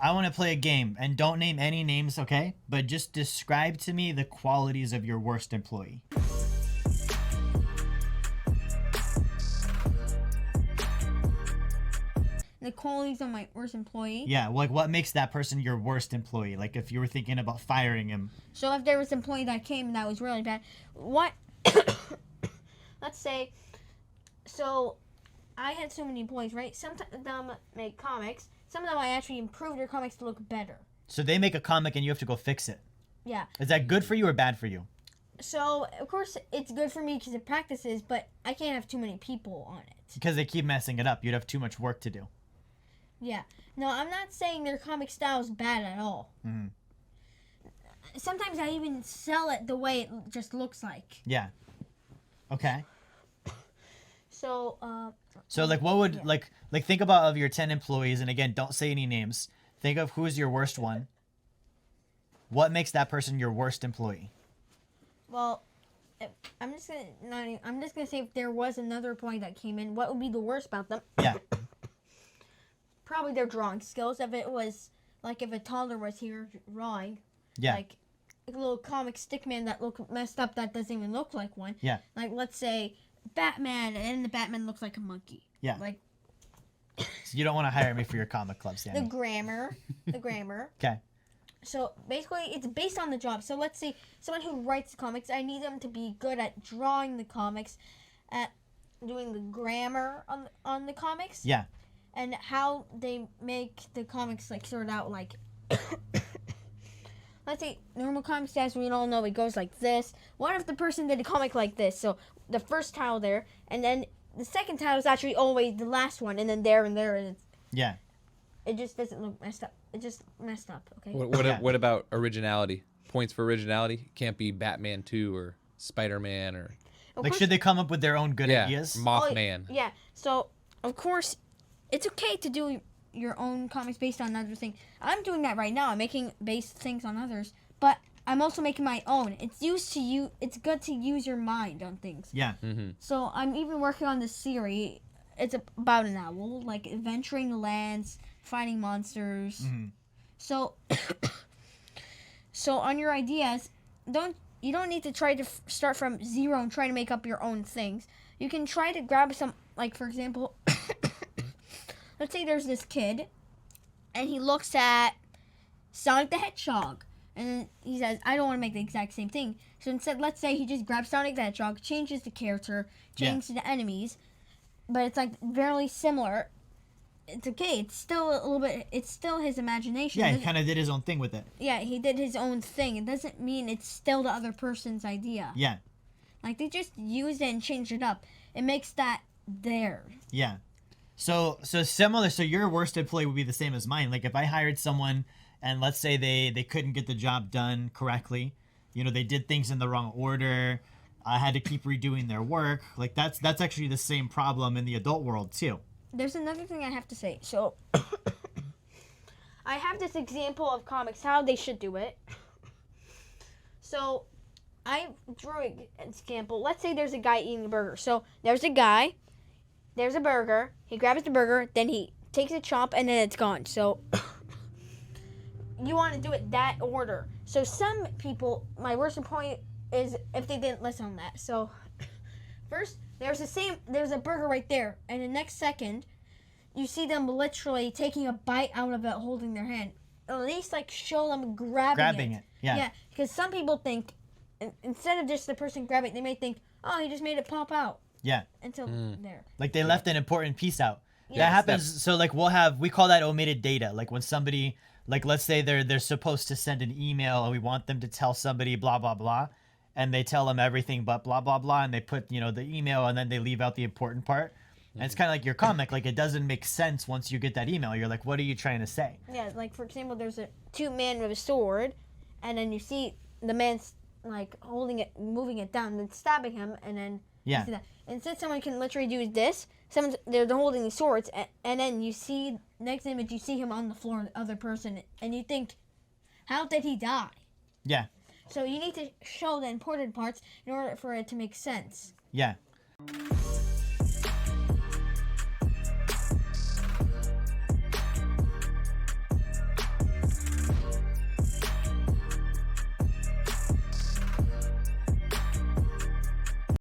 I want to play a game, and don't name any names, okay? But just describe to me the qualities of your worst employee. The qualities of my worst employee. Yeah, like what makes that person your worst employee? Like if you were thinking about firing him. So if there was an employee that came and that was really bad, what? Let's say, so I had so many employees, right? Some of them make comics. Some of them I actually improved their comics to look better. So they make a comic and you have to go fix it. Yeah. Is that good for you or bad for you? So, of course, it's good for me because it practices, but I can't have too many people on it. Because they keep messing it up. You'd have too much work to do. Yeah. No, I'm not saying their comic style is bad at all. Mm-hmm. Sometimes I even sell it the way it just looks like. Yeah. Okay. So, So, like, what would, like think about of your 10 employees, and again, don't say any names. Think of who's your worst one. What makes that person your worst employee? well, I'm just gonna say if there was another employee that came in, what would be the worst about them? Yeah. Probably their drawing skills. If it was like if a toddler was here drawing, Yeah. like a little comic stick man that looked messed up that doesn't even look like one. Yeah. Like let's say Batman, and then the Batman looks like a monkey. Yeah. Like So you don't want to hire me for your comic club, Sammy. the grammar. Okay. So basically, it's based on the job. So let's say someone who writes comics, I need them to be good at drawing the comics, at doing the grammar on the comics. Yeah. And how they make the comics like sort out like. Let's say normal comics, as we all know, it goes like this. What if the person did a comic like this? So the first tile there, and then the second tile is actually always the last one, and then there and there, and it's, Yeah. it just doesn't look messed up. It just messed up. Okay. What about originality? Points for originality can't be Batman 2 or Spider-Man or Of Like, course- should they come up with their own good ideas? Mothman. Yeah. So of course, it's okay to do your own comics based on other things. I'm doing that right now. I'm making based things on others, but I'm also making my own. It's used to you. It's good to use your mind on things. Yeah. Mm-hmm. So I'm even working on this series. It's about an owl, like adventuring the lands, fighting monsters. Mm-hmm. So, so on your ideas, you don't need to try to start from zero and try to make up your own things. You can try to grab some, like for example, let's say there's this kid, and he looks at Sonic the Hedgehog, and he says, I don't want to make the exact same thing. So instead, let's say he just grabs Sonic the Hedgehog, changes the character, changes the enemies, but it's like very similar. It's okay. It's still a little bit. It's still his imagination. Yeah, he kind of did his own thing with it. Yeah, he did his own thing. It doesn't mean it's still the other person's idea. Yeah. Like they just used it and changed it up. It makes that there. Yeah. So similar. So your worst employee would be the same as mine. Like if I hired someone and let's say they couldn't get the job done correctly, you know, they did things in the wrong order. I had to keep redoing their work. Like that's actually the same problem in the adult world too. There's another thing I have to say. So I have this example of comics how they should do it. So I drew an example. Let's say there's a guy eating a burger. So there's a guy, there's a burger. He grabs the burger, then he takes a chomp, and then it's gone. So you want to do it that order. So some people, my worst point is if they didn't listen on that. So first, there's a burger right there, and the next second, you see them literally taking a bite out of it, holding their hand. At least like show them grabbing it. Yeah. Yeah, because some people think instead of just the person grabbing it, they may think, oh, he just made it pop out. Yeah. Until there. Like they left an important piece out. Yes. That happens. So like we call that omitted data. Like when somebody, like let's say they're supposed to send an email and we want them to tell somebody blah blah blah, and they tell them everything but blah blah blah, and they put the email and then they leave out the important part. And it's kind of like your comic. Like it doesn't make sense once you get that email. You're like, what are you trying to say? Yeah, like for example, there's two men with a sword, and then you see the man's like holding it, moving it down, then stabbing him, and then you see that. Instead, someone can literally do this. They're holding the swords, and then you see next image, you see him on the floor, the other person, and you think, how did he die? Yeah. So you need to show the important parts in order for it to make sense. Yeah.